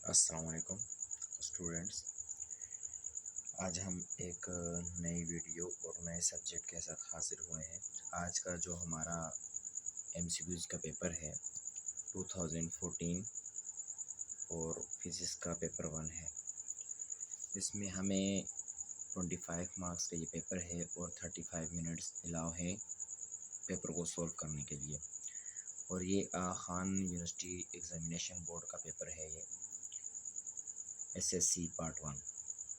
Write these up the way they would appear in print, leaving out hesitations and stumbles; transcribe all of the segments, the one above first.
अस्सलाम वालेकुम स्टूडेंट्स। आज हम एक नई वीडियो और नए सब्जेक्ट के साथ हाजिर हुए हैं। आज का जो हमारा एमसीक्यूज़ का पेपर है 2014 और फिज़िक्स का पेपर 1 है। इसमें हमें 25 मार्क्स का ये पेपर है और 35 मिनट्स अलाउ है पेपर को सॉल्व करने के लिए। और ये खान यूनिवर्सिटी एग्ज़ामिनेशन बोर्ड का पेपर है। ये एसएससी पार्ट 1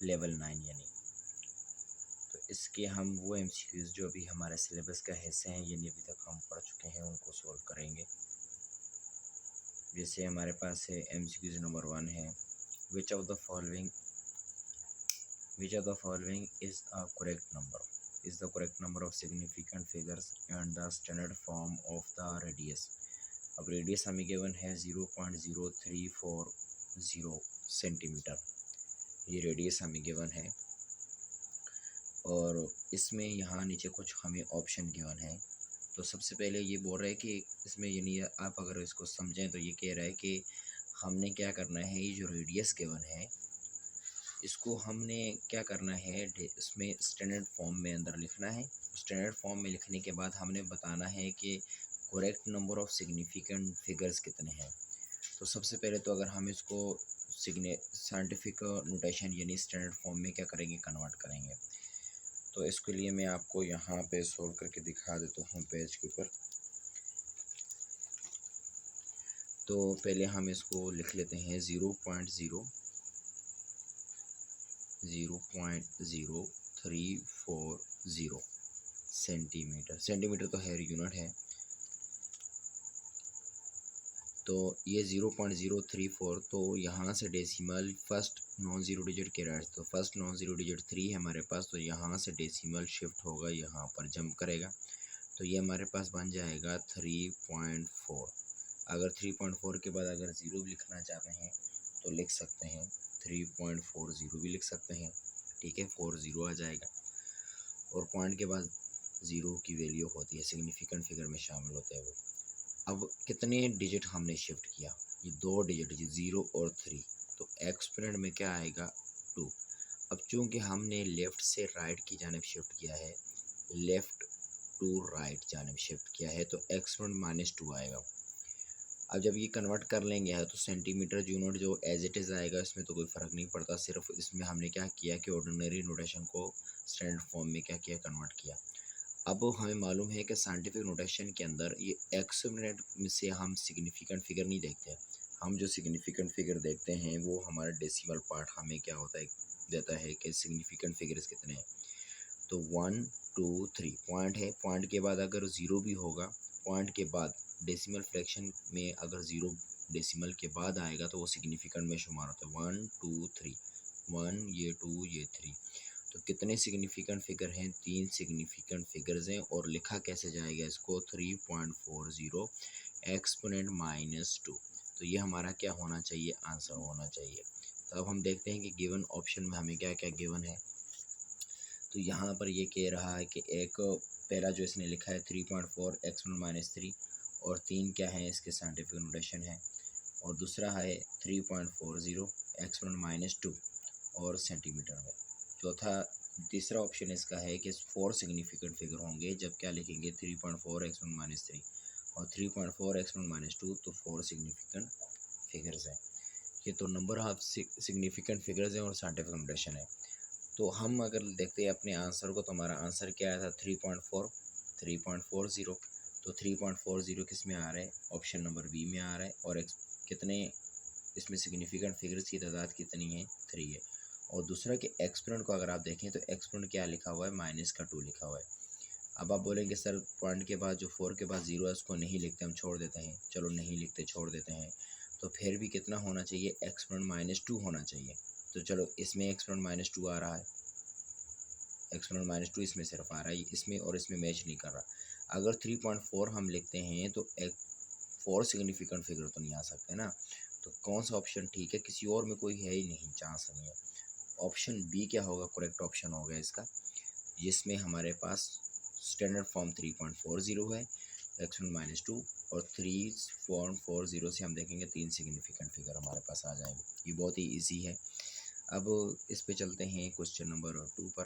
लेवल 9 यानी। तो इसके हम वो एमसीक्यूज़ जो अभी हमारे सिलेबस का हिस्से हैं यानी अभी तक हम पढ़ चुके हैं उनको सॉल्व करेंगे। जैसे हमारे पास है एमसीक्यूज़ नंबर 1 है विच of the following is a correct number is the correct number of significant figures and the standard form of the radius. अब रेडियस हमें गिवन है 0.0340 सेंटीमीटर। ये रेडियस हमें गिवन है और इसमें यहाँ नीचे कुछ हमें ऑप्शन गिवन है। तो सबसे पहले ये बोल रहा है कि इसमें यानी आप अगर इसको समझें तो ये कह रहा है कि हमने क्या करना है, ये जो रेडियस गिवन है इसको हमने क्या करना है, इसमें स्टैंडर्ड फॉर्म में अंदर लिखना है। स्टैंडर्ड फॉर्म में लिखने के बाद हमने बताना है कि correct number of significant figures कितने हैं। तो सबसे पहले तो अगर हम इसको साइंटिफिक नोटेशन यानी स्टैंडर्ड फॉर्म में क्या करेंगे, कन्वर्ट करेंगे। तो इसके लिए मैं आपको यहाँ पे सोल्व करके दिखा देता हूँ पेज के ऊपर। तो पहले हम इसको लिख लेते हैं 0.0340 सेंटीमीटर। सेंटीमीटर तो है यूनिट है। तो ये 0.034, तो यहाँ से decimal first non zero digit के राइट, तो फर्स्ट नॉन ज़ीरो डिजिट 3 है हमारे पास, तो यहाँ से डेसिमल शिफ्ट होगा, यहाँ पर जंप करेगा। तो ये हमारे पास बन जाएगा 3.4। अगर 3.4 के बाद अगर ज़ीरो भी लिखना चाहते हैं तो लिख सकते हैं, 3.40 भी लिख सकते हैं। ठीक है, 40 आ जाएगा। और पॉइंट के बाद ज़ीरो की वैल्यू होती है, सिग्निफिकेंट फिगर में शामिल होते हैं वो। अब कितने डिजिट हमने शिफ्ट किया, ये 2 डिजिट, 0 और 3। तो एक्सपोनेंट में क्या आएगा, 2। अब चूंकि हमने लेफ़्ट से राइट की जानिब शिफ्ट किया है, लेफ़्ट टू राइट जानिब शिफ्ट किया है, तो एक्सपोनेंट -2 आएगा। अब जब ये कन्वर्ट कर लेंगे है तो सेंटीमीटर यूनिट जो एज इट इज़ आएगा, इसमें तो कोई फ़र्क नहीं पड़ता। सिर्फ इसमें हमने क्या किया कि ऑर्डिनरी नोटेशन को स्टैंडर्ड फॉर्म में क्या किया, कन्वर्ट किया। अब हमें मालूम है कि साइंटिफिक नोटेशन के अंदर ये एक्सपोनेंट में से हम सिग्निफिकेंट फिगर नहीं देखते। हम जो सिग्निफिकेंट फिगर देखते हैं वो हमारा डेसिमल पार्ट हमें क्या होता है, देता है कि सिग्निफिकेंट फिगर्स कितने हैं। तो 1 2 3 पॉइंट है, पॉइंट के बाद अगर ज़ीरो भी होगा, पॉइंट के बाद डेसिमल फ्रैक्शन में अगर ज़ीरो डेसिमल के बाद आएगा तो वो सिग्निफिकेंट में शुमार होता है। 1 2 3, 1 ये 2 ये 3। तो कितने सिग्निफिकेंट फिगर हैं, 3 सिग्निफिकेंट फिगर्स हैं। और लिखा कैसे जाएगा इसको, 3.40 एक्सपोनेंट -2। तो ये हमारा क्या होना चाहिए, आंसर होना चाहिए। तो अब हम देखते हैं कि गिवन ऑप्शन में हमें क्या क्या गिवन है। तो यहाँ पर ये कह रहा है कि एक पहला जो इसने लिखा है 3.4 एक्सपोनेंट -3, और 3 क्या है इसके साइंटिफिक नोटेशन है। और दूसरा है 3.40 एक्सपोनेंट -2 और सेंटीमीटर में। चौथा तीसरा ऑप्शन इसका है कि 4 सिग्निफिकेंट फिगर होंगे जब क्या लिखेंगे, 3.4 एक्सपोनेंट -3 और 3.4 एक्सपोनेंट -2, तो 4 सिग्निफिकेंट फिगर्स हैं। ये तो नंबर ऑफ सिग्निफिकेंट फिगर्स हैं और साइंटिफिक नोटेशन है। तो हम अगर देखते हैं अपने आंसर को, तो हमारा आंसर क्या आया था, 3.40। तो 3.40 किस में आ रहा है, ऑप्शन नंबर बी में आ रहा है। और कितने इसमें सिग्निफिकेंट फिगर्स की तादाद कितनी है, 3 है। और दूसरा कि एक्सपोनेंट को अगर आप देखें तो एक्सपोनेंट क्या लिखा हुआ है, -2 लिखा हुआ है। अब आप बोलेंगे सर पॉइंट के बाद जो 4 के बाद 0 है उसको नहीं लिखते, हम छोड़ देते हैं। चलो नहीं लिखते, छोड़ देते हैं। तो फिर भी कितना होना चाहिए, एक्सपोनेंट -2 होना चाहिए। तो चलो इसमें एक्सपोनेंट -2 आ रहा है, एक्सपोनेंट -2 इसमें सिर्फ आ रहा है, इसमें और इसमें मैच नहीं कर रहा। अगर 3.4 हम लिखते हैं तो एक 4 सिग्निफिकेंट फिगर तो नहीं आ सकते ना। तो कौन सा ऑप्शन ठीक है, किसी और में कोई है ही नहीं, चांस नहीं है। ऑप्शन बी क्या होगा, करेक्ट ऑप्शन होगा इसका, जिसमें हमारे पास स्टैंडर्ड फॉर्म 3.40 है x1 - 2 और 3.40 से हम देखेंगे 3 सिग्निफिकेंट फिगर हमारे पास आ जाएंगे। ये बहुत ही इजी है। अब इस पे चलते हैं क्वेश्चन नंबर 2 पर।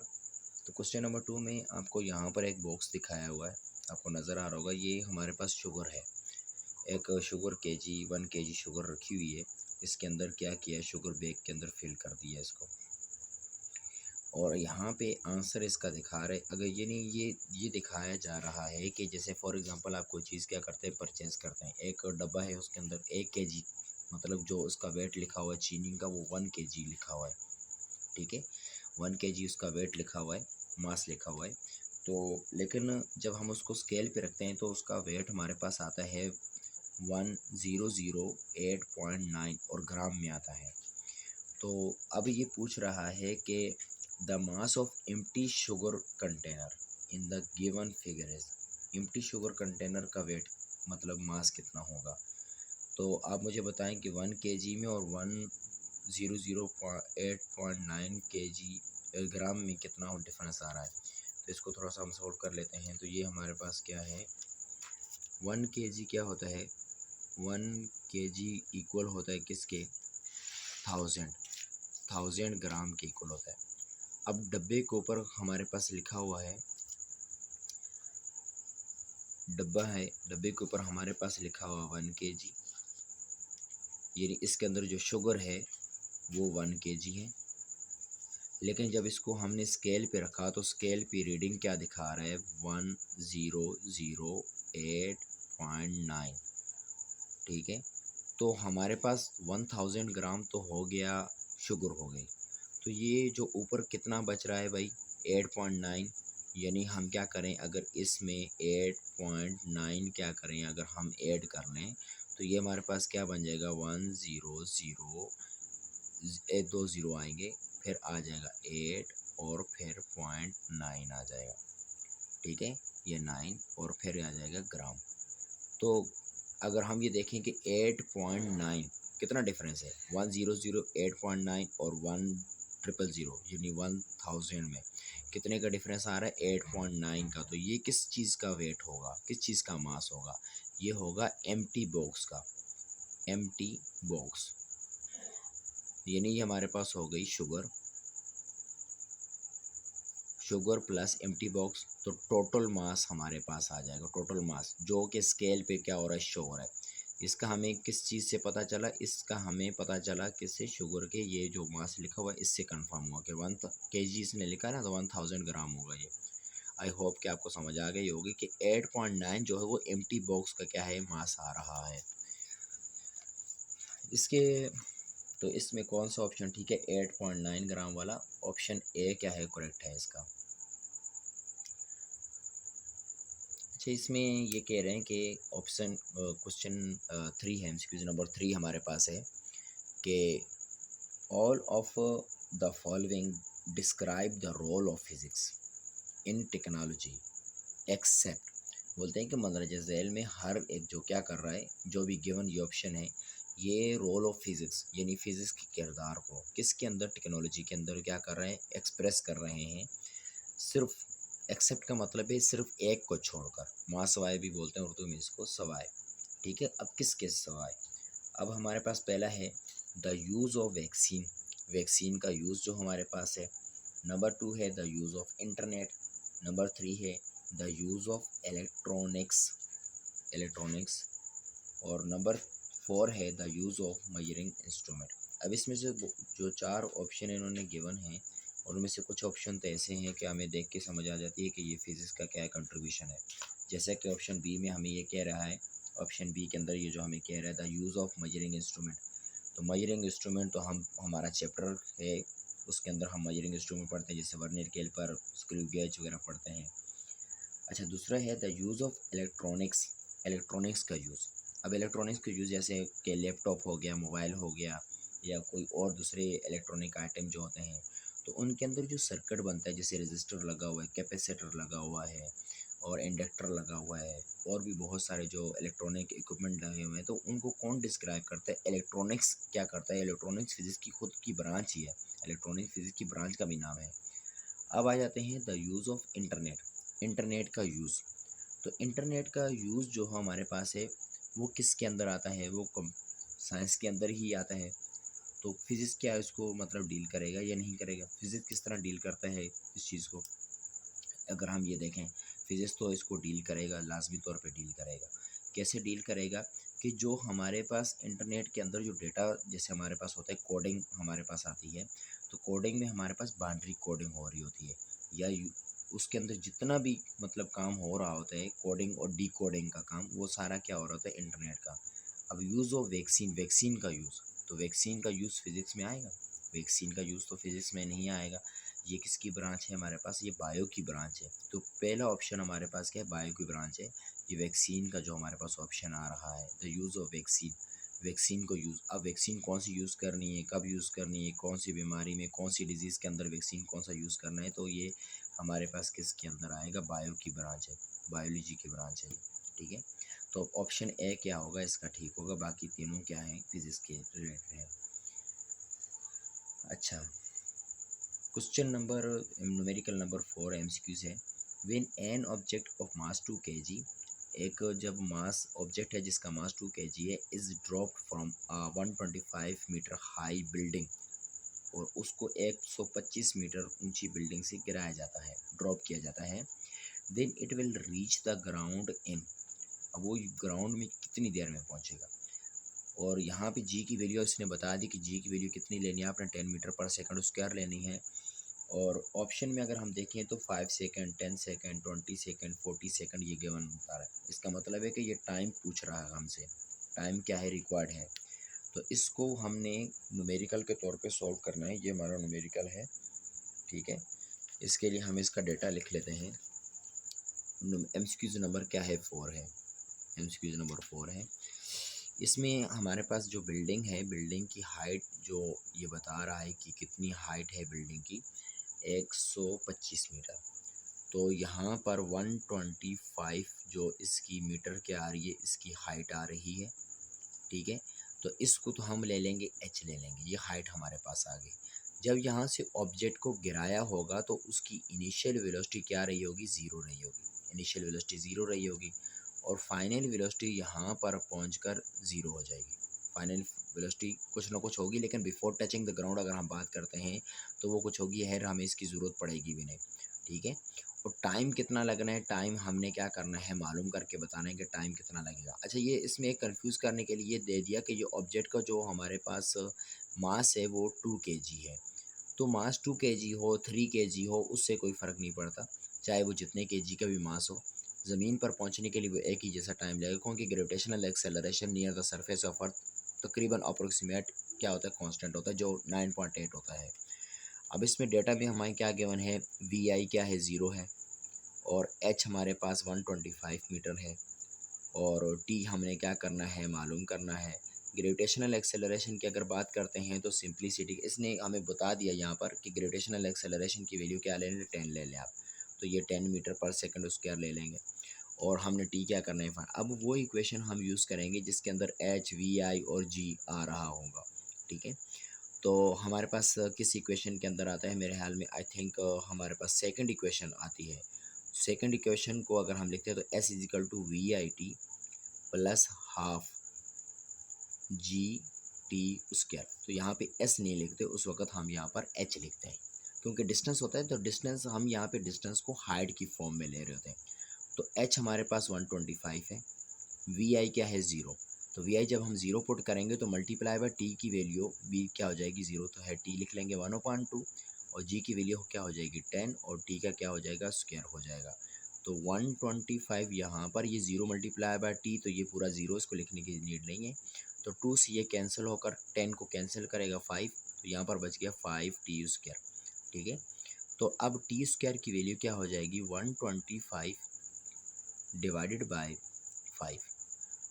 तो क्वेश्चन नंबर 2 में आपको यहाँ पर एक बॉक्स दिखाया हुआ है, आपको नज़र आ रहा होगा। ये हमारे पास शुगर है, एक शुगर केजी 1 केजी शुगर रखी हुई है। इसके अंदर क्या किया है, शुगर बैग के अंदर फिल कर दिया इसको, और यहाँ पे आंसर इसका दिखा रहे, अगर ये नहीं ये दिखाया जा रहा है कि जैसे फॉर एग्जांपल आप कोई चीज़ क्या करते हैं, परचेज करते हैं, एक डब्बा है उसके अंदर 1 केजी, मतलब जो उसका वेट लिखा हुआ है चीनी का वो 1 केजी लिखा हुआ है, ठीक है, 1 केजी उसका वेट लिखा हुआ है, मास लिखा हुआ है। तो लेकिन जब हम उसको स्केल पे रखते हैं तो उसका वेट हमारे पास आता है 1008.9 और ग्राम में आता है। तो अब ये पूछ रहा है कि the mass of empty sugar container in the given figure is, empty sugar container का वेट मतलब मास कितना होगा। तो आप मुझे बताएं कि 1 केजी में और 1008.9 केजी ग्राम में कितना डिफरेंस आ रहा है। तो इसको थोड़ा सा हम सॉल्व कर लेते हैं। तो ये हमारे पास क्या है, 1 केजी क्या होता है, 1 केजी इक्वल होता है किसके, 1000 ग्राम के इक्वल होता है। अब डब्बे के ऊपर हमारे पास लिखा हुआ है, डब्बा है, डब्बे के ऊपर हमारे पास लिखा हुआ 1 केजी, यानी इसके अंदर जो शुगर है वो 1 केजी है। लेकिन जब इसको हमने स्केल पे रखा तो स्केल पे रीडिंग क्या दिखा रहा है, 1008.9, ठीक है। तो हमारे पास 1000 ग्राम तो हो गया, शुगर हो गई। तो ये जो ऊपर कितना बच रहा है भाई, 8.9, यानी हम क्या करें, अगर इसमें 8.9 क्या करें, अगर हम ऐड कर लें तो ये हमारे पास क्या बन जाएगा, 100, एक 2 ज़ीरो आएंगे, फिर आ जाएगा 8 और फिर 0.9 आ जाएगा, ठीक है, ये 9 और फिर आ जाएगा ग्राम। तो अगर हम ये देखें कि 8.9 कितना डिफरेंस है, 1000 8.9 और 1000 यानी 1000 में कितने का डिफरेंस आ रहा है, 8.9 का। तो ये किस चीज़ का वेट होगा, किस चीज़ का मास होगा, ये होगा एम्प्टी बॉक्स का, एम्प्टी बॉक्स, यानी ये हमारे पास हो गई sugar, sugar plus empty box. तो टोटल मास हमारे पास आ जाएगा, टोटल मास जो कि स्केल पे क्या हो रहा है, शो हो रहा है। इसका हमें किस चीज़ से पता चला, इसका हमें पता चला किससे, शुगर के ये जो मास लिखा हुआ है इससे कंफर्म हुआ कि 1 केजी इसने लिखा है ना, तो 1000 ग्राम होगा ये। आई होप कि आपको समझ आ गई होगी कि 8.9 जो है वो एम्प्टी बॉक्स का क्या है, मास आ रहा है। इसके तो इसमें कौन सा ऑप्शन ठीक है, 8.9 ग्राम वाला, ऑप्शन ए क्या है, करेक्ट है इसका। अच्छा, इसमें ये कह रहे हैं कि ऑप्शन क्वेश्चन 3 है, एमसीक्यूज नंबर 3 हमारे पास है कि all of the following describe the role of physics in technology except, बोलते हैं कि मंदरजा झैल में हर एक जो क्या कर रहा है, जो भी गिवन ये ऑप्शन है, ये रोल ऑफ फिजिक्स यानी फिजिक्स के किरदार को किसके अंदर, टेक्नोलॉजी के अंदर क्या कर रहे हैं, एक्सप्रेस कर रहे हैं। सिर्फ एक्सेप्ट का मतलब है सिर्फ एक को छोड़कर, माँ सवाए भी बोलते हैं उर्दू में इसको, सवाए, ठीक है। अब किसके सवाए, अब हमारे पास पहला है the use of vaccine, vaccine का यूज़ जो हमारे पास है। नंबर 2 है the use of internet. Number 3 है the use of electronics, electronics. और नंबर 4 है the use of measuring instrument. अब इसमें से जो 4 ऑप्शन इन्होंने गिवन हैं, उनमें से कुछ ऑप्शन तो ऐसे हैं कि हमें देख के समझ आ जाती है कि ये फिज़िक्स का क्या कंट्रीब्यूशन है। जैसे कि ऑप्शन बी में हमें ये कह रहा है, ऑप्शन बी के अंदर ये जो हमें कह रहा है the use of measuring instrument. तो मेजरिंग इंस्ट्रूमेंट तो हम हमारा चैप्टर है, उसके अंदर हम मेजरिंग इंस्ट्रूमेंट पढ़ते हैं, जैसे वर्नियर कैलिपर, स्क्रू गेज वगैरह पढ़ते हैं। अच्छा, दूसरा है the use of electronics, electronics का यूज़। अब इलेक्ट्रॉनिक्स का यूज़ जैसे कि लैपटॉप हो गया, मोबाइल हो गया, या कोई और दूसरे इलेक्ट्रॉनिक आइटम जो होते हैं, तो उनके अंदर जो सर्किट बनता है, जैसे रजिस्टर लगा हुआ है, कैपेसिटर लगा हुआ है और इंडक्टर लगा हुआ है, और भी बहुत सारे जो इलेक्ट्रॉनिक इक्विपमेंट लगे हुए हैं, तो उनको कौन डिस्क्राइब करता है, इलेक्ट्रॉनिक्स क्या करता है, इलेक्ट्रॉनिक्स फिजिक्स की खुद की ब्रांच ही है, इलेक्ट्रॉनिक फिजिक्स की ब्रांच का भी नाम है। अब आ जाते हैं the use of internet, internet का यूज़। तो इंटरनेट का यूज़ जो हमारे पास है वो किसके अंदर आता है, वो साइंस के अंदर ही आता है। तो फिज़िक्स क्या है उसको मतलब डील करेगा या नहीं करेगा, फिज़िक्स किस तरह डील करता है इस चीज़ को, अगर हम ये देखें फिज़िक्स तो इसको डील करेगा, लाजमी तौर पे डील करेगा। कैसे डील करेगा कि जो हमारे पास इंटरनेट के अंदर जो डेटा जैसे हमारे पास होता है, कोडिंग हमारे पास आती है, तो कोडिंग में हमारे पास बाइनरी कोडिंग हो रही होती है या उसके अंदर जितना भी मतलब काम हो रहा होता है कोडिंग और डिकोडिंग का काम, वो सारा क्या हो रहा होता है इंटरनेट का। अब यूज़ ऑफ वैक्सीन, वैक्सीन का यूज़, तो वैक्सीन का यूज़ फिज़िक्स में आएगा, वैक्सीन का यूज़ तो फिज़िक्स में नहीं आएगा। ये किसकी ब्रांच है हमारे पास, ये बायो की ब्रांच है। तो पहला ऑप्शन हमारे पास क्या है, बायो की ब्रांच है। ये वैक्सीन का जो हमारे पास ऑप्शन आ रहा है, the use of vaccine, vaccine को यूज़, अब वैक्सीन कौन सी यूज़ करनी है, कब यूज़ करनी है, कौन सी बीमारी में, कौन सी डिजीज़ के अंदर वैक्सीन कौन सा यूज़ करना है, तो ये हमारे पास किसके अंदर आएगा, बायो की ब्रांच है, बायोलॉजी की ब्रांच है। ठीक है, तो ऑप्शन ए क्या होगा इसका ठीक होगा, बाकी तीनों क्या हैं फिजिक्स के रिलेटेड है। अच्छा, question number numerical number 4 MCQs है। When an object of mass 2 kg, एक जब मास ऑब्जेक्ट है जिसका मास 2 kg है, is dropped from 125 metre high building, और उसको 125 मीटर ऊंची बिल्डिंग से गिराया जाता है, ड्रॉप किया जाता है। Then it will reach the ground in, अब वो ग्राउंड में कितनी देर में पहुंचेगा, और यहाँ पे जी की वैल्यू इसने बता दी कि जी की वैल्यू कितनी लेनी है, आपने 10 मीटर पर सेकंड स्क्वायर लेनी है। और ऑप्शन में अगर हम देखें तो 5 सेकंड, 10 सेकंड, 20 सेकंड, 40 सेकंड ये गिवन बता रहा है। इसका मतलब है कि ये टाइम पूछ रहा है हमसे, टाइम क्या है रिक्वायर्ड है। तो इसको हमने न्यूमेरिकल के तौर पे सॉल्व करना है, ये हमारा न्यूमेरिकल है। ठीक है, इसके लिए हम इसका डेटा लिख लेते हैं। एमसीक्यूज नंबर क्या है, 4 है, एमसीक्यूज नंबर 4 है। इसमें हमारे पास जो बिल्डिंग है, बिल्डिंग की हाइट जो ये बता रहा है कि कितनी हाइट है बिल्डिंग की, 125 मीटर। तो यहाँ पर 125 जो इसकी मीटर क्या आ रही है, इसकी हाइट आ रही है। ठीक है, तो इसको तो हम ले लेंगे एच ले लेंगे, ये हाइट हमारे पास आ गई। जब यहाँ से ऑब्जेक्ट को गिराया होगा तो उसकी इनिशियल वेलोसिटी क्या रही होगी, ज़ीरो रही होगी, इनिशियल वेलोसिटी ज़ीरो रही होगी, और फाइनल वेलोसिटी यहाँ पर पहुँचकर ज़ीरो हो जाएगी। फाइनल वेलोसिटी कुछ ना कुछ होगी, लेकिन बिफोर टचिंग द ग्राउंड अगर हम बात करते हैं तो वो कुछ होगी है, हमें इसकी ज़रूरत पड़ेगी भी नहीं। ठीक है, और टाइम कितना लगना है, टाइम हमने क्या करना है, मालूम करके बताना है कि टाइम कितना लगेगा। अच्छा, ये इसमें एक कंफ्यूज करने के लिए दे दिया कि जो ऑब्जेक्ट का जो हमारे पास मास है वो 2 kg है। तो मास 2 kg हो, 3 kg हो, उससे कोई फ़र्क नहीं पड़ता, चाहे वो जितने kg का भी मास हो। ज़मीन पर पहुंचने के लिए वो एक ही जैसा टाइम लगेगा, क्योंकि gravitational acceleration near the surface of earth तकरीबन अप्रोक्सीमेट क्या होता है, कांस्टेंट होता है, जो 9.8 होता है। अब इसमें डेटा में हमारे क्या गिवन है, वी आई क्या है, ज़ीरो है, और एच हमारे पास 125 मीटर है, और टी हमने क्या करना है, मालूम करना है। ग्रेविटेशनल एक्सेलरेशन की अगर बात करते हैं तो सिंप्लिसिटी इसने हमें बता दिया यहाँ पर कि ग्रेविटेशनल एक्सेलरेशन की वैल्यू क्या ले लें, 10 ले लें आप, तो ये 10 मीटर पर सेकंड स्क्वायर ले लेंगे। और हमने टी क्या करना है, अब वो इक्वेशन हम यूज़ करेंगे जिसके अंदर एच, वी आई और जी आ रहा होगा। ठीक है, तो हमारे पास किस इक्वेशन के अंदर आता है, मेरे ख्याल में आई थिंक हमारे पास सेकंड इक्वेशन आती है। सेकंड इक्वेशन को अगर हम लिखते हैं तो s equal to v i t plus half g t square. तो यहाँ पे एस नहीं लिखते, उस वक्त हम यहाँ पर एच लिखते हैं, क्योंकि डिस्टेंस होता है तो डिस्टेंस हम यहाँ पे डिस्टेंस को हाइट की फॉर्म में ले रहे होते हैं। तो एच हमारे पास 125 है, वी आई क्या है, ज़ीरो। तो वी आई जब हम ज़ीरो पुट करेंगे तो मल्टीप्लाई बाय टी की वैल्यू वी क्या हो जाएगी, ज़ीरो तो है, टी लिख लेंगे 1/2, और जी की वैल्यू क्या हो जाएगी 10, और टी का क्या हो जाएगा, स्क्वायर हो जाएगा। तो 125 यहाँ पर ये ज़ीरो मल्टीप्लाई बाय टी, तो ये पूरा ज़ीरो, इसको लिखने की नीड नहीं है। तो 2 से ये कैंसिल होकर 10 को कैंसिल करेगा 5, तो यहाँ पर बच गया 5t²। ठीक है, तो अब टी स्क्वायर की वैल्यू क्या हो जाएगी, 125 डिवाइडेड बाय 5।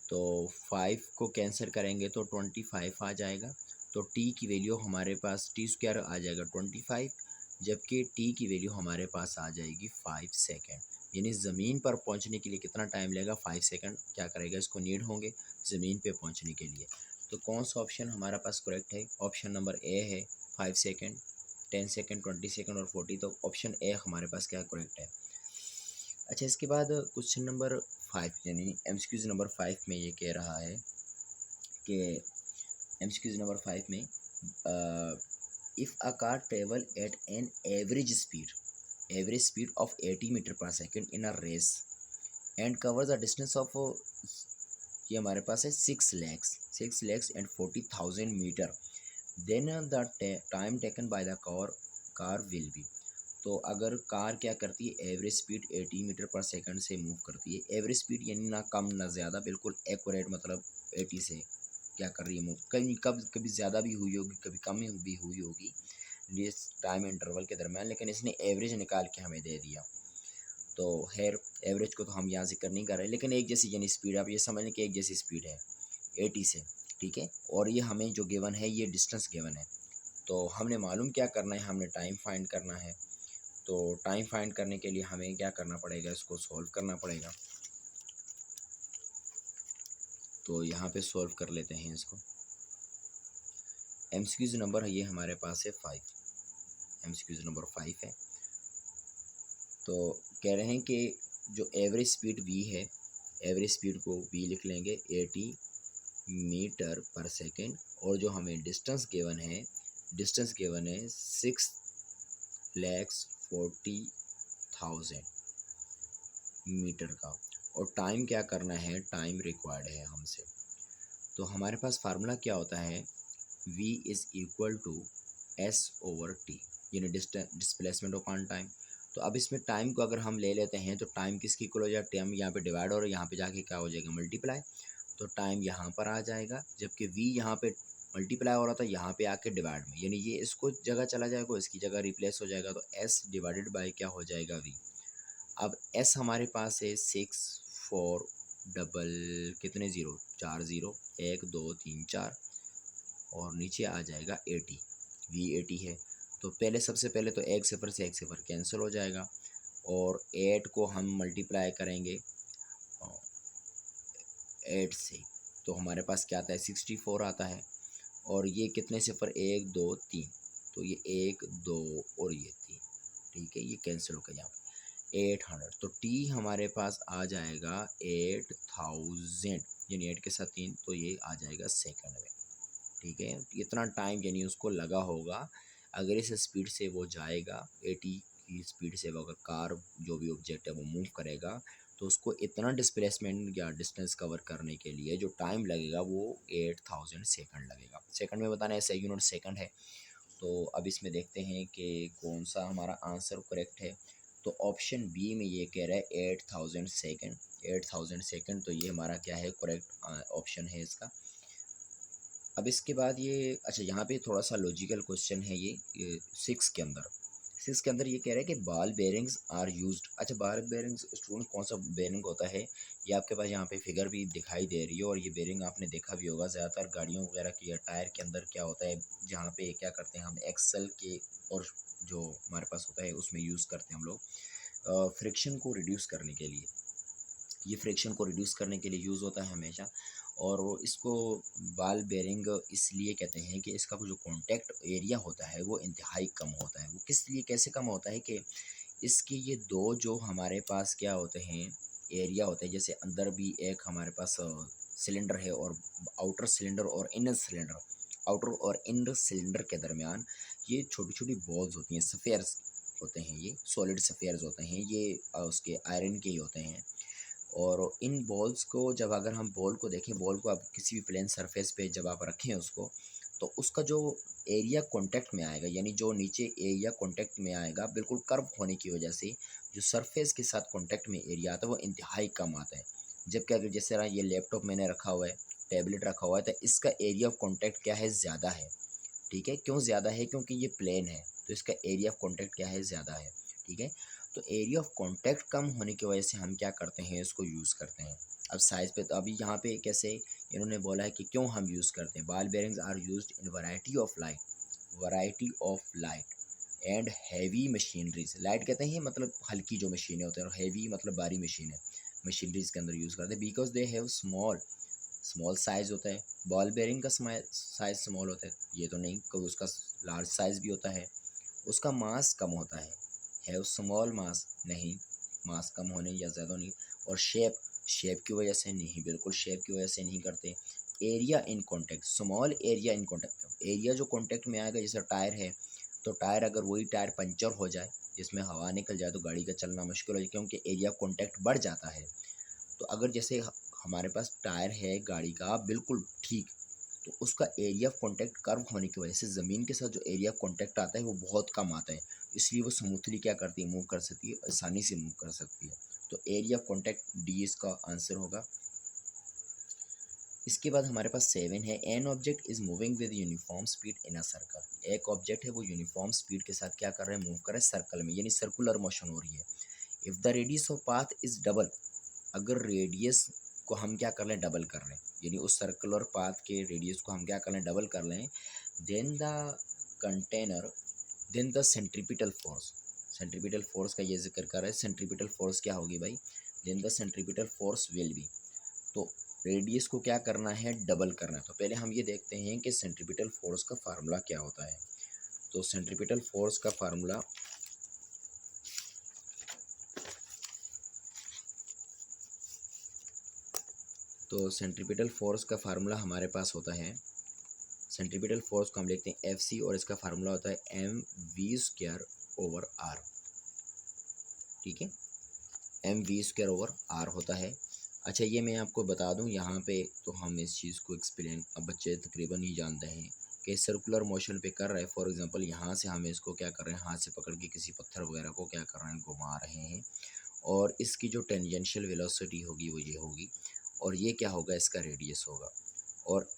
तो 5 को कैंसिल करेंगे तो 25 आ जाएगा। तो टी की वैल्यू हमारे पास टी स्क्वायर आ जाएगा 25, जबकि टी की वैल्यू हमारे पास आ जाएगी 5 सेकेंड। यानी ज़मीन पर पहुंचने के लिए कितना टाइम लगेगा, 5 सेकेंड क्या करेगा, इसको नीड होंगे ज़मीन पे पहुंचने के लिए। तो कौन सा ऑप्शन हमारा पास करेक्ट है, ऑप्शन नंबर ए है, 5 सेकेंड, 10 सेकेंड, 20 सेकेंड और 40। तो ऑप्शन ए हमारे पास क्या करेक्ट है। अच्छा, इसके बाद क्वेश्चन नंबर 5 यानी एमसीक्यूज नंबर 5 में ये कह रहा है कि एमसीक्यूज नंबर 5 में if a car travel at an average speed of 80 metre per second in a race and cover the distance of, ये हमारे पास है 6 lakhs and 40,000 metre, then the time taken by the car will be. तो अगर car क्या करती है, average speed 80 metre per second से मूव करती है, एवरेज स्पीड यानी ना कम ना ज़्यादा, बिल्कुल एक्यूरेट, मतलब 80 से क्या कर रही है मूव, कभी ज़्यादा भी हुई होगी, कभी कम भी हुई होगी इस टाइम इंटरवल के दरमियान, लेकिन इसने एवरेज निकाल के हमें दे दिया। तो खैर एवरेज को तो हम यहाँ जिक्र नहीं कर रहे, लेकिन एक जैसी यानी स्पीड, आप ये समझ लें कि एक जैसी स्पीड है 80 से, ठीक है। और ये हमें जो गिवन है ये डिस्टेंस गिवन है, तो हमने मालूम क्या करना है, हमने टाइम फाइंड करना है। तो टाइम फाइंड करने के लिए हमें क्या करना पड़ेगा, इसको सॉल्व करना पड़ेगा। तो यहाँ पे सॉल्व कर लेते हैं इसको। एमसीक्यूज नंबर ये हमारे पास है 5, एमसीक्यूज नंबर 5 है। तो कह रहे हैं कि जो एवरेज स्पीड v है, एवरेज स्पीड को v लिख लेंगे 80 मीटर पर सेकेंड, और जो हमें डिस्टेंस गिवन है, डिस्टेंस गिवन है 6,40,000 मीटर का, और टाइम क्या करना है, टाइम रिक्वायर्ड है हमसे। तो हमारे पास फार्मूला क्या होता है, v is equal to s over t, यानी डिस्प्लेसमेंट अपॉन टाइम। तो अब इसमें टाइम को अगर हम ले लेते हैं तो टाइम किसकी इक्वल हो जाएगा, टाइम यहाँ पे डिवाइड और यहाँ पे जाके क्या हो जाएगा, मल्टीप्लाई। तो टाइम यहाँ पर आ जाएगा, जबकि v यहाँ पे मल्टीप्लाई हो रहा था, यहाँ पे आके डिवाइड में, यानी ये इसको जगह चला जाएगा, इसकी जगह रिप्लेस हो जाएगा, तो s डिवाइडेड बाई क्या हो जाएगा, v। अब s हमारे पास है 6 4 डबल कितने ज़ीरो, 4 ज़ीरो, 1 2 3 4, और नीचे आ जाएगा 80, v 80 है। तो पहले सबसे पहले तो एक सिफर से एक सिफर कैंसिल हो जाएगा, और 8 को हम मल्टीप्लाई करेंगे 8 से, तो हमारे पास क्या आता है, 64 आता है। और ये कितने सिफर, 1 2 3, तो ये 1 2 और ये 3, ठीक है, ये कैंसिल हो गया यहाँ पे 800। तो t हमारे पास आ जाएगा 8000, यानी 8 के साथ 3, तो ये आ जाएगा सेकंड में, ठीक है। इतना टाइम यानी उसको लगा होगा, अगर इस स्पीड से वो जाएगा 80 की स्पीड से, वो अगर कार जो भी ऑब्जेक्ट है वो मूव करेगा, तो उसको इतना डिस्प्लेसमेंट या डिस्टेंस कवर करने के लिए जो टाइम लगेगा वो 8000 सेकंड लगेगा। सेकंड में बताना है, सही यूनिट सेकंड है। तो अब इसमें देखते हैं कि कौन सा हमारा आंसर करेक्ट है। तो ऑप्शन बी में ये कह रहा है 8000 सेकंड, 8000 सेकंड, तो ये हमारा क्या है, करेक्ट ऑप्शन है इसका। अब इसके बाद ये, अच्छा यहाँ पे थोड़ा सा लॉजिकल क्वेश्चन है ये 6 के अंदर ये कह रहा है कि बॉल बेरिंग्स आर यूज्ड। अच्छा, बॉल बेरिंग्स स्टूडेंट कौन सा बेरिंग होता है, ये आपके पास यहाँ पे फिगर भी दिखाई दे रही है, और ये बेरिंग आपने देखा भी होगा ज़्यादातर गाड़ियों वगैरह की या टायर के अंदर क्या होता है, जहाँ पे क्या करते हैं हम एक्सल के, और जो हमारे पास होता है उसमें यूज़ करते हैं हम लोग फ्रिक्शन को रिड्यूस करने के लिए, ये फ्रिक्शन को रिड्यूस करने के लिए यूज़ होता है हमेशा। और वो इसको बॉल बेरिंग इसलिए कहते हैं कि इसका जो कॉन्टैक्ट एरिया होता है वो इंतहाई कम होता है। वो किस लिए, कैसे कम होता है कि इसके ये दो जो हमारे पास क्या होते हैं, एरिया होते हैं, जैसे अंदर भी एक हमारे पास सिलेंडर है, और आउटर सिलेंडर और इनर सिलेंडर, आउटर और इनर सिलेंडर के दरमियान ये छोटी छोटी बॉल्स होती हैं, सफ़ेयर्स होते हैं, ये सॉलिड सफ़ेयर्स होते हैं, ये उसके आयरन के ही होते हैं। और इन बॉल्स को जब अगर हम बॉल को देखें, बॉल को आप किसी भी प्लेन सरफेस पे जब आप रखें उसको, तो उसका जो एरिया कांटेक्ट में आएगा, यानी जो नीचे एरिया कांटेक्ट में आएगा, बिल्कुल कर्व होने की वजह से जो सरफेस के साथ कांटेक्ट में एरिया आता है वो इंतहाई कम आता है। जबकि अगर जिस तरह ये लैपटॉप मैंने रखा हुआ है, टैबलेट रखा हुआ है, तो इसका एरिया ऑफ कॉन्टैक्ट क्या है, ज़्यादा है, ठीक है। क्यों ज़्यादा है, क्योंकि ये प्लेन है, तो इसका एरिया ऑफ कॉन्टैक्ट क्या है, ज़्यादा है, ठीक है। तो एरिया ऑफ कॉन्टैक्ट कम होने की वजह से हम क्या करते हैं, इसको यूज़ करते हैं। अब साइज़ पे, तो अभी यहाँ पे कैसे इन्होंने बोला है कि क्यों हम यूज़ करते हैं, ball bearings are used in variety of light and heavy machineries. Light कहते हैं मतलब हल्की जो मशीनें होती हैं, और हैवी मतलब भारी मशीनें, मशीनरीज के अंदर यूज़ करते हैं, because they have small size होता है। बॉल बेरिंग का साइज़ स्मॉल होता है, ये तो नहीं, कभी उसका लार्ज साइज़ भी होता है। उसका मास कम होता है स्मॉल मास नहीं, मास कम होने या ज़्यादा होने। और शेप की वजह से नहीं, बिल्कुल शेप की वजह से नहीं करते। Area in contact, small area in contact, area जो कॉन्टैक्ट में आएगा, जैसे टायर है तो टायर अगर वही टायर पंचर हो जाए जिसमें हवा निकल जाए तो गाड़ी का चलना मुश्किल हो जाए, क्योंकि एरिया कॉन्टैक्ट बढ़ जाता है। तो अगर जैसे हमारे पास टायर है गाड़ी का बिल्कुल ठीक, तो उसका एरिया ऑफ कॉन्टैक्ट कर्व होने की वजह से ज़मीन के साथ जो एरिया ऑफ कॉन्टैक्ट आता है वो बहुत कम आता है, इसलिए वो स्मूथली क्या करती है, मूव कर सकती है, आसानी से मूव कर सकती है। तो एरिया ऑफ कॉन्टैक्ट डी इसका आंसर होगा। इसके बाद हमारे पास 7 है, an object is moving with uniform speed in a circle. एक ऑब्जेक्ट है वो यूनिफॉर्म स्पीड के साथ क्या कर रहा है, मूव कर रहा है सर्कल में, यानी सर्कुलर मोशन हो रही है। If the radius of path is double, अगर रेडियस को हम क्या कर लें, डबल कर लें, यानी उस सर्कुलर पाथ के रेडियस को हम क्या कर लें, डबल कर लें, then the container, then the centripetal force, centripetal force का ये जिक्र कर रहा है, सेंट्रीपिटल फोर्स क्या होगी भाई, then the centripetal force will be, तो रेडियस को क्या करना है, डबल करना है। तो पहले हम ये देखते हैं कि सेंट्रीपिटल फोर्स का फार्मूला क्या होता है। तो सेंट्रीपिटल फोर्स का फार्मूला, तो सेंट्रीपिटल फोर्स का फार्मूला हमारे पास होता है, सेंट्रीपिटल फोर्स को हम लिखते हैं एफ सी, और इसका फार्मूला होता है m we square over r. ठीक है, m we square over r होता है। अच्छा ये मैं आपको बता दूं यहाँ पे, तो हम इस चीज़ को एक्सप्लेन, अब बच्चे तकरीबन ही जानते हैं कि सर्कुलर मोशन पे कर रहे हैं। फॉर एग्जांपल यहाँ से हम इसको क्या कर रहे हैं, हाथ से पकड़ के किसी पत्थर वगैरह को क्या कर रहे हैं, घुमा रहे हैं, और इसकी जो टेंजेंशियल वेलोसिटी होगी वो ये होगी, और ये क्या होगा, इसका रेडियस होगा। और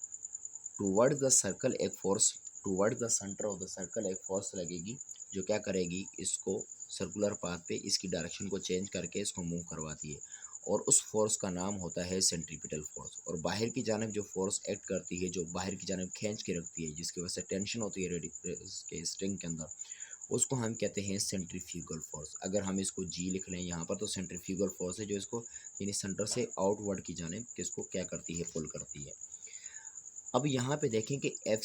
टूवर्ड द सर्कल एक force, toward the centre of the circle एक फोर्स लगेगी जो क्या करेगी, इसको सर्कुलर पाथ पे इसकी डायरेक्शन को चेंज करके इसको मूव करवाती है, और उस फोर्स का नाम होता है सेंट्रीपिटल फोर्स। और बाहर की जानब जो फोर्स एक्ट करती है, जो बाहर की जानब खींच के रखती है, जिसकी वजह से टेंशन होती है के स्ट्रिंग के अंदर, उसको हम कहते हैं सेंट्रीफ्यूगल फोर्स। अगर हम इसको जी लिख लें यहाँ पर, तो सेंट्रीफ्यूगल फोर्स है जो इसको यानी सेंटर से आउटवर्ड की जानब किसको क्या करती है, पुल करती है। अब यहाँ पे देखें कि एफ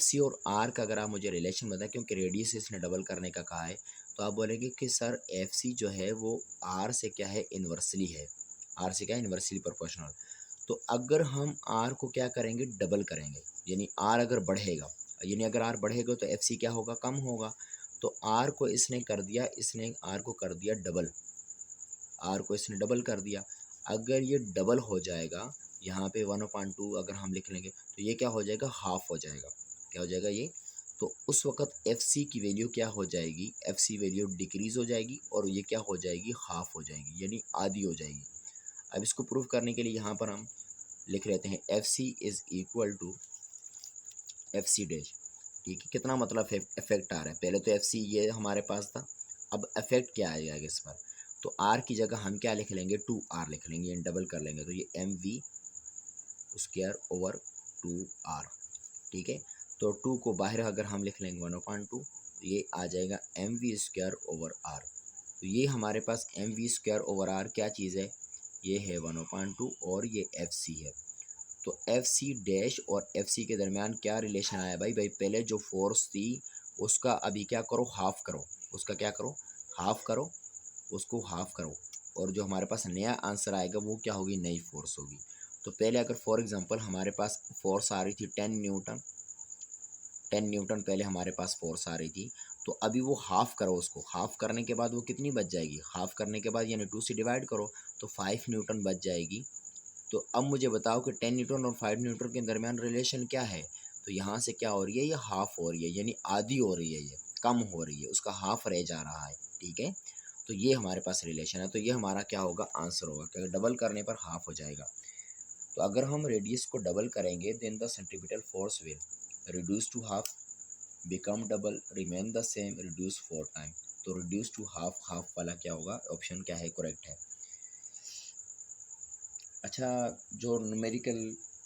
सी और आर का अगर आप मुझे रिलेशन बताएं, क्योंकि रेडियस इसने डबल करने का कहा है, तो आप बोलेंगे कि सर एफ सी जो है वो आर से क्या है, इन्वर्सली है, आर से क्या है, इन्वर्सली प्रोपोर्शनल। तो अगर हम आर को क्या करेंगे, डबल करेंगे, यानी आर अगर बढ़ेगा, यानी अगर आर बढ़ेगा तो एफ सी क्या होगा, कम होगा। तो आर को इसने कर दिया, इसने आर को कर दिया डबल, आर को इसने डबल कर दिया। अगर ये डबल हो जाएगा, यहाँ पे 1/2 अगर हम लिख लेंगे तो ये क्या हो जाएगा, हाफ हो जाएगा। क्या हो जाएगा ये, तो उस वक़्त एफ सी की वैल्यू क्या हो जाएगी, एफ सी वैल्यू डिक्रीज़ हो जाएगी, और ये क्या हो जाएगी, हाफ हो जाएगी, यानी आधी हो जाएगी। अब इसको प्रूव करने के लिए यहाँ पर हम लिख लेते हैं f c is equal to f c dash. ठीक है, कितना मतलब इफेक्ट आ रहा है, पहले तो एफ सी ये हमारे पास था, अब इफेक्ट क्या आएगा इस पर, तो आर की जगह हम क्या लिख लेंगे, 2r लिख लेंगे, डबल कर लेंगे, तो ये M we square over 2r। ठीक है, तो 2 को बाहर अगर हम लिख लेंगे 1/2, तो ये आ जाएगा M we square over R. तो ये हमारे पास M we square over R क्या चीज़ है, ये है 1/2, और ये एफ सी है। तो एफ सी डैश और एफ सी के दरमियान क्या रिलेशन आया भाई, पहले जो फोर्स थी उसका अभी क्या करो, हाफ करो, उसका क्या करो, हाफ करो, उसको हाफ करो, और जो हमारे पास नया आंसर आएगा वो क्या होगी, नई फोर्स होगी। तो पहले अगर फॉर एग्जांपल हमारे पास फोर्स आ रही थी 10 न्यूटन, 10 न्यूटन पहले हमारे पास फोर्स आ रही थी, तो अभी वो हाफ करो, उसको हाफ करने के बाद वो कितनी बच जाएगी, हाफ करने के बाद यानी 2 से डिवाइड करो तो 5 न्यूटन बच जाएगी। तो अब मुझे बताओ कि 10 न्यूटन और 5 न्यूटन के दरमियान रिलेशन क्या है, तो यहाँ से क्या हो रही है, ये हाफ हो रही है, यानी आधी हो रही है, ये कम हो रही है, उसका हाफ रह जा रहा है। ठीक है, तो ये हमारे पास रिलेशन है, तो ये हमारा क्या होगा, आंसर होगा, क्योंकि डबल करने पर हाफ हो जाएगा। तो अगर हम रेडियस को डबल करेंगे, then the centripetal force will reduce to half, become double, remain the same, reduce 4 time. तो रिड्यूस टू हाफ, हाफ वाला क्या होगा, ऑप्शन क्या है, करेक्ट है। अच्छा, जो न्यूमेरिकल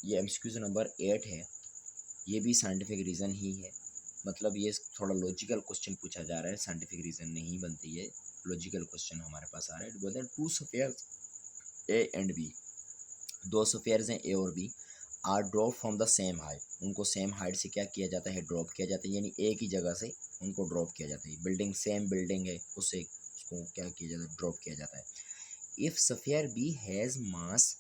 ये एमसीक्यूज नंबर 8 है, ये भी साइंटिफिक रीज़न ही है, मतलब ये थोड़ा लॉजिकल क्वेश्चन पूछा जा रहा है, साइंटिफिक रीज़न नहीं बनती है, लॉजिकल क्वेश्चन हमारे पास आ रहा है। बोलते हैं two spheres A and B, दो स्फीयर्स हैं ए और B, are drop from the same height, उनको सेम हाइट से क्या किया जाता है, ड्रॉप किया जाता है, यानी एक ही जगह से उनको ड्रॉप किया जाता है। बिल्डिंग सेम बिल्डिंग है, उससे उसको इसको क्या किया जाता है, ड्रॉप किया जाता है। If sphere B has mass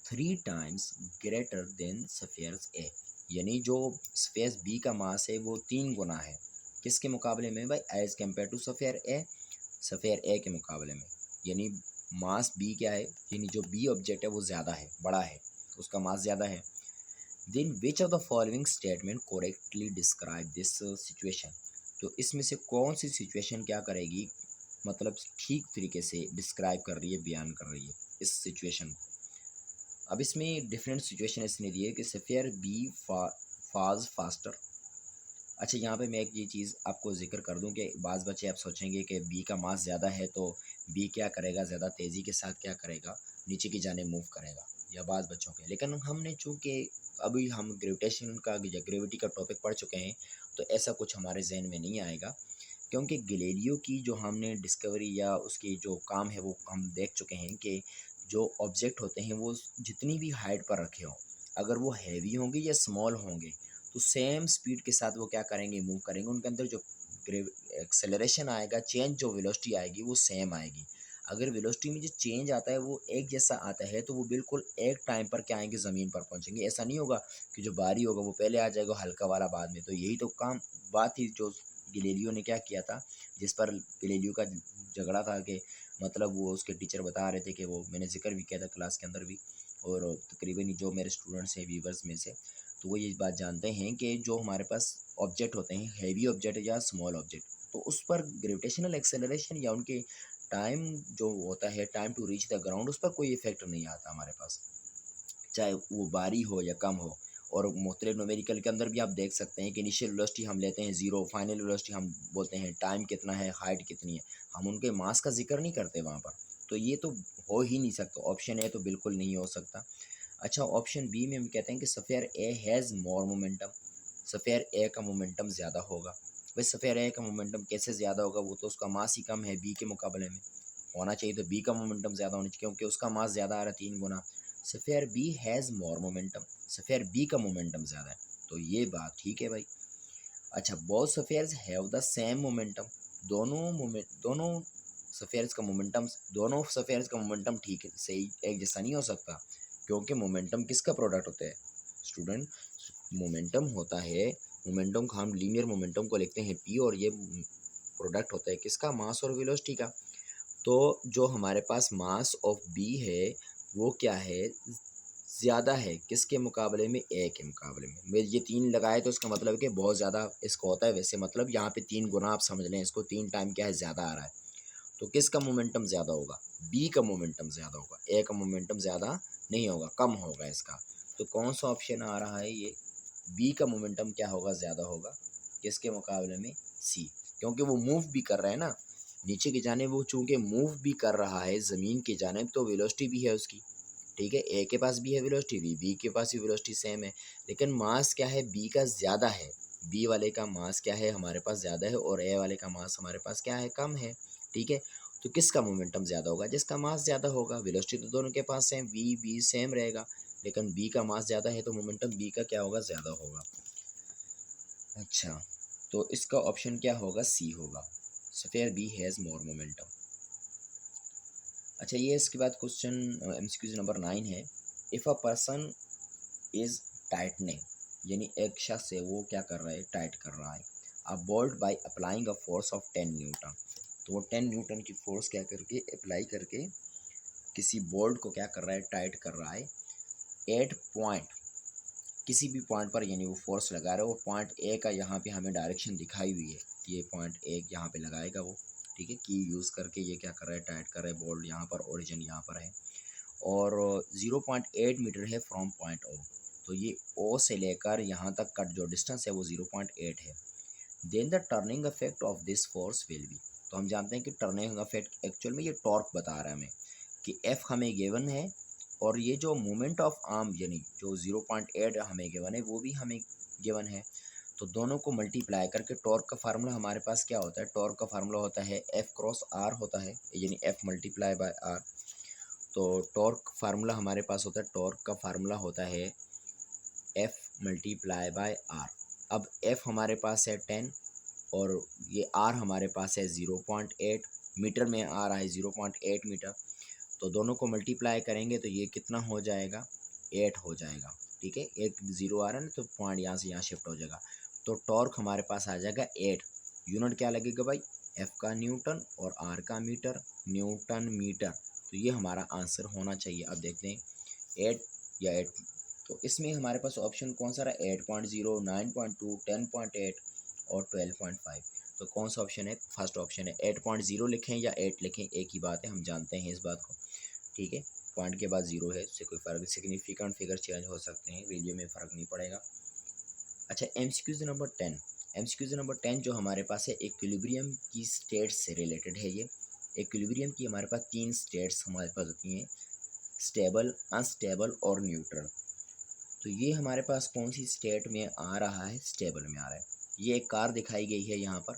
3 times greater than sphere A, यानी जो स्फेयर बी का मास है वो 3 गुना है किसके मुकाबले में भाई, एज़ कम्पेयर टू सफ़ियर ए के मुकाबले में। यानी मास बी क्या है, यानी जो बी ऑब्जेक्ट है वो ज़्यादा है, बड़ा है, उसका मास ज़्यादा है। Then which of the following statement correctly describe this situation, तो इसमें से कौन सी सिचुएशन क्या करेगी, मतलब ठीक तरीके से डिस्क्राइब कर रही है, बयान कर रही है इस सिचुएशन को। अब इसमें डिफरेंट सिचुएशन इसने दी है कि सफ़ियर बी फाज फास्टर। अच्छा, यहाँ पे मैं एक ये चीज़ आपको जिक्र कर दूं कि बाज़ बच्चे आप सोचेंगे कि बी का मास ज़्यादा है तो बी क्या करेगा, ज़्यादा तेज़ी के साथ क्या करेगा, नीचे की जाने मूव करेगा, या बाज़ बच्चों के। लेकिन हमने चूँकि अभी हम ग्रेविटेशन का या ग्रेविटी का टॉपिक पढ़ चुके हैं, तो ऐसा कुछ हमारे जहन में नहीं आएगा, क्योंकि गैलीलियो की जो हमने डिस्कवरी या उसकी जो काम है वो हम देख चुके हैं कि जो ऑब्जेक्ट होते हैं वो जितनी भी हाइट पर रखे हों, अगर वो हैवी होंगे या स्मॉल होंगे, तो सेम स्पीड के साथ वो क्या करेंगे, मूव करेंगे। उनके अंदर जो एक्सेलरेशन आएगा, चेंज जो वेलोसिटी आएगी वो सेम आएगी। अगर वेलोसिटी में जो चेंज आता है वो एक जैसा आता है, तो वो बिल्कुल एक टाइम पर क्या आएंगे, ज़मीन पर पहुंचेंगे। ऐसा नहीं होगा कि जो भारी होगा वो पहले आ जाएगा, हल्का वाला बाद में। तो यही तो काम बात थी जो गैलीलियो ने क्या किया था, जिस पर गैलीलियो का झगड़ा था कि मतलब वो उसके टीचर बता रहे थे कि वो, मैंने जिक्र भी किया था क्लास के अंदर भी, और तकरीबन जो मेरे स्टूडेंट्स हैं व्यूवर्स में से, तो वो ये बात जानते हैं कि जो हमारे पास ऑब्जेक्ट होते हैं, हैवी ऑब्जेक्ट या स्मॉल ऑब्जेक्ट, तो उस पर ग्रेविटेशनल एक्सेलरेशन या उनके टाइम जो होता है, time to reach the ground, उस पर कोई इफेक्ट नहीं आता हमारे पास, चाहे वो भारी हो या कम हो। और मुख्तलिफ न्यूमेरिकल के अंदर भी आप देख सकते हैं कि इनिशियल वेलोसिटी हम लेते हैं 0, फाइनल वेलोसिटी हम बोलते हैं, टाइम कितना है, हाइट कितनी है, हम उनके मास का जिक्र नहीं करते वहाँ पर। तो ये तो हो ही नहीं सकता, ऑप्शन ए तो बिल्कुल नहीं हो सकता। अच्छा, ऑप्शन बी में हम कहते हैं कि sphere A has more momentum, sphere A का मोमेंटम ज़्यादा होगा। भाई सफ़ियर ए का मोमेंटम कैसे ज़्यादा होगा, वो तो उसका मास ही कम है बी के मुकाबले में, होना चाहिए तो बी का मोमेंटम ज़्यादा होना चाहिए, क्योंकि उसका मास ज़्यादा आ रहा है 3 गुना। Sphere B has more momentum, sphere B का मोमेंटम ज़्यादा है, तो ये बात ठीक है भाई। अच्छा, both spheres have the same momentum, दोनों सफ़ियर्स का मोमेंटम, दोनों सफ़ियर्स का मोमेंटम ठीक है, सही एक जैसा नहीं हो सकता, क्योंकि मोमेंटम किसका प्रोडक्ट होता है स्टूडेंट, मोमेंटम होता है, मोमेंटम को हम लीनियर मोमेंटम को लिखते हैं पी, और ये प्रोडक्ट होता है किसका, मास और वेलोसिटी का। तो जो हमारे पास मास ऑफ बी है वो क्या है, ज़्यादा है किसके मुकाबले में, ए के मुकाबले में। मैं ये 3 लगाए तो इसका मतलब है कि बहुत ज़्यादा इसको होता है, वैसे मतलब यहाँ पे 3 गुना आप समझ लें इसको, 3 टाइम क्या है, ज़्यादा आ रहा है। तो किसका मोमेंटम ज़्यादा होगा, बी का मोमेंटम ज़्यादा होगा, ए का मोमेंटम ज़्यादा नहीं होगा, कम होगा इसका। तो कौन सा ऑप्शन आ रहा है ये, बी का मोमेंटम क्या होगा, ज़्यादा होगा किसके मुकाबले में, सी, क्योंकि वो मूव भी कर रहा है ना नीचे की जाने, वो चूंकि मूव भी कर रहा है ज़मीन की जानिब, तो वेलोसिटी भी है उसकी, ठीक है, ए के पास भी है वेलोसिटी, बी के पास भी वेलोसिटी सेम है, लेकिन मास क्या है, बी का ज़्यादा है, बी वाले का मास क्या है हमारे पास ज़्यादा है, और ए वाले का मास हमारे पास क्या है, कम है, ठीक है। तो किसका मोमेंटम ज़्यादा होगा, जिसका मास ज़्यादा होगा, वेलोसिटी तो दोनों के पास सेम, वी बी सेम रहेगा, लेकिन बी का मास ज़्यादा है तो मोमेंटम बी का क्या होगा, ज़्यादा होगा। अच्छा, तो इसका ऑप्शन क्या होगा, सी होगा, sphere B has more momentum. अच्छा, ये इसके बाद क्वेश्चन एमसीक्यूज नंबर 9 है। If a person is tightening, यानी एक शख्स है वो क्या कर रहा है, टाइट कर रहा है, अ bolt by applying a force of 10 Newton, तो वो 10 न्यूटन की फोर्स क्या करके अप्लाई करके किसी बोल्ट को क्या कर रहा है, टाइट कर रहा है, एट पॉइंट, किसी भी पॉइंट पर, यानी वो फोर्स लगा रहा है, वो पॉइंट ए का यहाँ पे हमें डायरेक्शन दिखाई हुई है, ये पॉइंट ए यहाँ पे लगाएगा वो, ठीक है, की यूज़ करके ये क्या कर रहा है, टाइट कर रहा है बोल्ट, यहाँ पर ओरिजिन यहाँ पर है, और 0.8 मीटर है फ्रॉम पॉइंट ओ, तो ये ओ से लेकर यहाँ तक का जो डिस्टेंस है वो 0.8 है। Then the turning effect of this force will be, तो हम जानते हैं कि टर्निंग इफेक्ट एक्चुअल में ये टॉर्क बता रहा है हमें कि एफ हमें गिवन है, और ये जो मोमेंट ऑफ आर्म यानी जो 0.8 हमें गिवन है वो भी हमें गिवन है, तो दोनों को मल्टीप्लाई करके टॉर्क का फार्मूला हमारे पास क्या होता है, टॉर्क का फार्मूला होता है एफ क्रॉस आर होता है, यानी एफ मल्टीप्लाई बाय आर। तो टॉर्क फार्मूला हमारे पास होता है, टॉर्क का फार्मूला होता है एफ मल्टीप्लाई बाय आर। अब एफ हमारे पास है 10, और ये आर हमारे पास है 0.8 मीटर में आ रहा है 0.8 मीटर, तो दोनों को मल्टीप्लाई करेंगे तो ये कितना हो जाएगा, 8 हो जाएगा। ठीक है, एक ज़ीरो आ रहा है ना तो पॉइंट यहाँ से यहाँ शिफ्ट हो जाएगा, तो टॉर्क हमारे पास आ जाएगा 8। यूनिट क्या लगेगा भाई, एफ का न्यूटन और आर का मीटर, न्यूटन मीटर। तो ये हमारा आंसर होना चाहिए। अब देखते हैं 8 या 8, तो इसमें हमारे पास ऑप्शन कौन सा रहा, 8.0, 9.2, 10.8 और 12.5। तो कौन सा ऑप्शन है, फर्स्ट ऑप्शन है। 8.0 लिखें या 8 लिखें एक ही बात है, हम जानते हैं इस बात को। ठीक है, पॉइंट के बाद ज़ीरो है, उससे कोई फ़र्क, सिग्निफिकेंट फिगर चेंज हो सकते हैं, वैल्यू में फ़र्क नहीं पड़ेगा। अच्छा, एमसीक्यूज़ नंबर 10। एमसीक्यूज़ नंबर 10 जो हमारे पास है, इक्विलिब्रियम की स्टेट से रिलेटेड है ये। इक्विलिब्रियम की हमारे पास 3 स्टेट्स हमारे पास होती हैं, स्टेबल, अनस्टेबल और न्यूट्रल। तो ये हमारे पास कौन सी स्टेट में आ रहा है, स्टेबल में आ रहा है। ये एक कार दिखाई गई है यहाँ पर,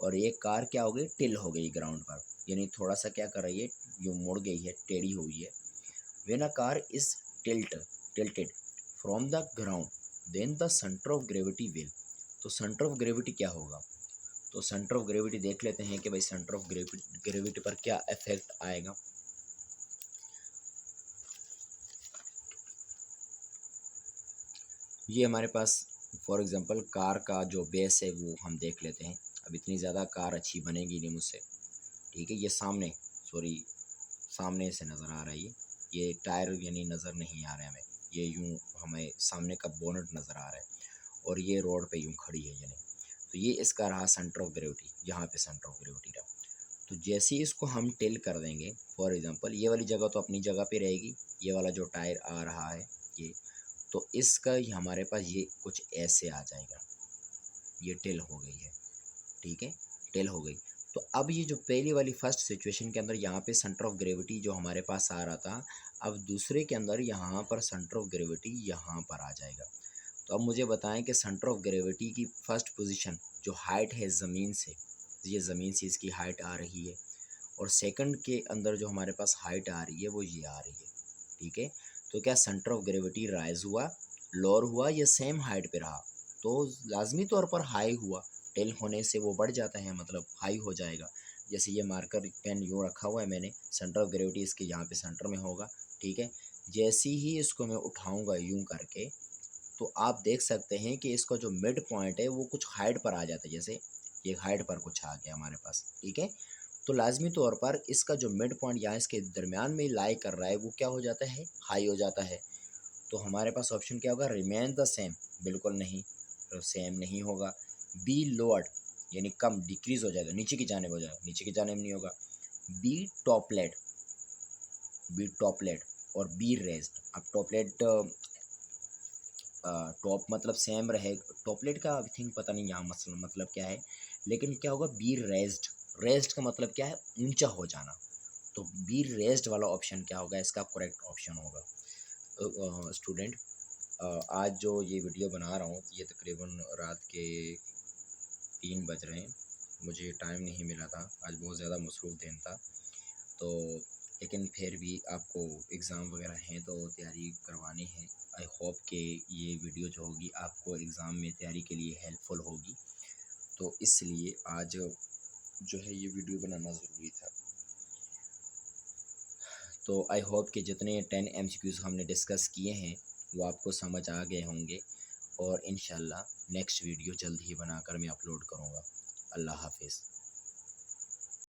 और ये कार क्या हो गई, टिल हो गई ग्राउंड पर, यानी थोड़ा सा क्या कर रही है, जो मुड़ गई है, टेढ़ी हुई है। When a car is tilted from the ground then the centre of gravity will. तो सेंटर ऑफ ग्रेविटी क्या होगा, तो सेंटर ऑफ ग्रेविटी देख लेते हैं कि भाई सेंटर ऑफ ग्रेविटी पर क्या इफेक्ट आएगा। ये हमारे पास फॉर एग्जांपल कार का जो बेस है वो हम देख लेते हैं। अब इतनी ज़्यादा कार अच्छी बनेगी नहीं मुझसे। ठीक है, ये सामने से नज़र आ रहा है, ये टायर यानी नज़र नहीं आ रहा है हमें, ये यूँ हमें सामने का बोनट नज़र आ रहा है, और ये रोड पे यूँ खड़ी है यानी। तो ये इसका रहा सेंटर ऑफ ग्रेविटी, यहाँ पे सेंटर ऑफ ग्रेविटी रहा। तो जैसे ही इसको हम टिल कर देंगे, फॉर एग्जांपल ये वाली जगह तो अपनी जगह पे रहेगी, ये वाला जो टायर आ रहा है ये, तो इसका हमारे पास ये कुछ ऐसे आ जाएगा, ये टिल हो गई है। ठीक है, टेल हो गई। तो अब ये जो पहली वाली फर्स्ट सिचुएशन के अंदर यहाँ पे सेंटर ऑफ ग्रेविटी जो हमारे पास आ रहा था, अब दूसरे के अंदर यहाँ पर सेंटर ऑफ ग्रेविटी यहाँ पर आ जाएगा। तो अब मुझे बताएं कि सेंटर ऑफ ग्रेविटी की फर्स्ट पोजीशन जो हाइट है ज़मीन से, ये ज़मीन से इसकी हाइट आ रही है, और सेकंड के अंदर जो हमारे पास हाइट आ रही है वो ये आ रही है। ठीक है, तो क्या सेंटर ऑफ ग्रेविटी राइज हुआ, लोअर हुआ, या सेम हाइट पे रहा, तो लाजमी तौर पर हाई हुआ। टेल होने से वो बढ़ जाता है, मतलब हाई हो जाएगा। जैसे ये मार्कर पेन यूँ रखा हुआ है मैंने, सेंटर ऑफ ग्रेविटी इसके यहाँ पे सेंटर में होगा। ठीक है, जैसे ही इसको मैं उठाऊंगा यूँ करके, तो आप देख सकते हैं कि इसका जो मिड पॉइंट है वो कुछ हाइट पर आ जाता है, जैसे ये हाइट पर कुछ आ गया हमारे पास। ठीक है, तो लाजमी तौर पर इसका जो मिड पॉइंट यहाँ इसके दरमियान में लाई कर रहा है वो क्या हो जाता है, हाई हो जाता है। तो हमारे पास ऑप्शन क्या होगा, रिमेन द सेम, बिल्कुल नहीं, तो सेम नहीं होगा। बी लोअर्ड यानी कम, डिक्रीज हो जाएगा, नीचे की जाने हो जाएगा, नीचे की जाने में नहीं होगा। बी टॉपलेट, बी टॉपलेट और बी रेज्ड। अब टॉपलेट, टॉप मतलब सेम रहे, टॉपलेट का आई थिंक पता नहीं यहाँ मतलब क्या है, लेकिन क्या होगा, बी रेज्ड। रेज्ड का मतलब क्या है, ऊंचा हो जाना। तो बी रेज्ड वाला ऑप्शन क्या होगा, इसका करेक्ट ऑप्शन होगा। स्टूडेंट, आज जो ये वीडियो बना रहा हूँ ये तकरीबन रात के 3 बज रहे हैं, मुझे टाइम नहीं मिला था, आज बहुत ज़्यादा मसरूफ़ दिन था। तो लेकिन फिर भी आपको एग्ज़ाम वगैरह हैं तो तैयारी करवानी है। आई होप कि ये वीडियो जो होगी आपको एग्ज़ाम में तैयारी के लिए हेल्पफुल होगी, तो इसलिए आज जो है ये वीडियो बनाना ज़रूरी था। तो आई होप कि जितने 10 एमसीक्यूज़ हमने डिस्कस किए हैं वो आपको समझ आ गए होंगे, और इंशाल्लाह नेक्स्ट वीडियो जल्द ही बनाकर मैं अपलोड करूँगा। अल्लाह हाफिज़।